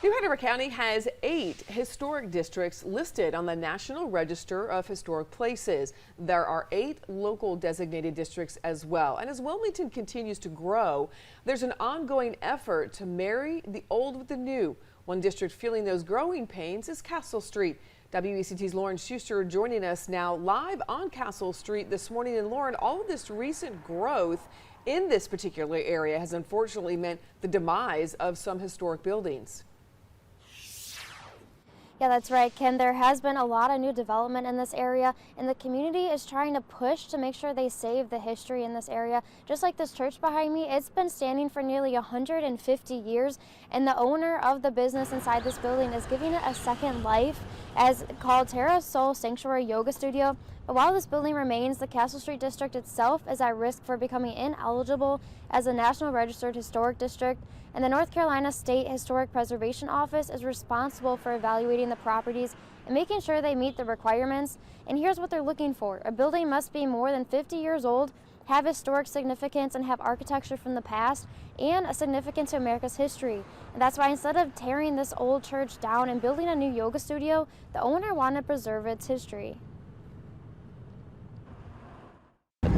New Hanover County has 8 historic districts listed on the National Register of Historic Places. There are 8 local designated districts as well. And as Wilmington continues to grow, there's an ongoing effort to marry the old with the new. One district feeling those growing pains is Castle Street. WECT's Lauren Schuster joining us now live on Castle Street this morning. And Lauren, all of this recent growth in this particular area has unfortunately meant the demise of some historic buildings. Yeah, that's right, Kim. There has been a lot of new development in this area, and the community is trying to push to make sure they save the history in this area. Just like this church behind me, it's been standing for nearly 150 years, and the owner of the business inside this building is giving it a second life, as called Terra Soul Sanctuary Yoga Studio. But while this building remains, the Castle Street District itself is at risk for becoming ineligible as a National Registered Historic District, and the North Carolina State Historic Preservation Office is responsible for evaluating the properties and making sure they meet the requirements. And here's what they're looking for. A building must be more than 50 years old, have historic significance, and have architecture from the past and a significance to America's history. And that's why instead of tearing this old church down and building a new yoga studio, the owner wanted to preserve its history.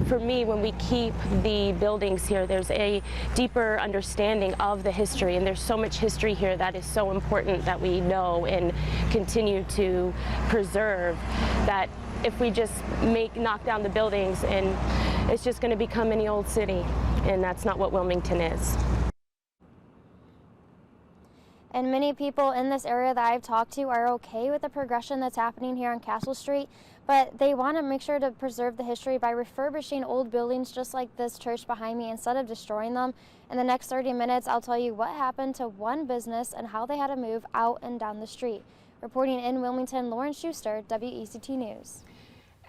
For me, when we keep the buildings here, there's a deeper understanding of the history, and there's so much history here that is so important that we know and continue to preserve, that if we just knock down the buildings, and it's just going to become any old city, and that's not what Wilmington is. And many people in this area that I've talked to are okay with the progression that's happening here on Castle Street, but they want to make sure to preserve the history by refurbishing old buildings just like this church behind me instead of destroying them. In the next 30 minutes, I'll tell you what happened to one business and how they had to move out and down the street. Reporting in Wilmington, Lauren Schuster, WECT News.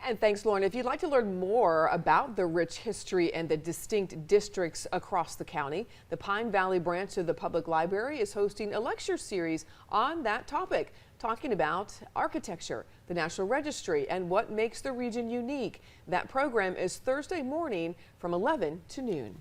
And thanks, Lauren. If you'd like to learn more about the rich history and the distinct districts across the county, the Pine Valley branch of the Public Library is hosting a lecture series on that topic, talking about architecture, the National Registry, and what makes the region unique. That program is Thursday morning from 11 to noon.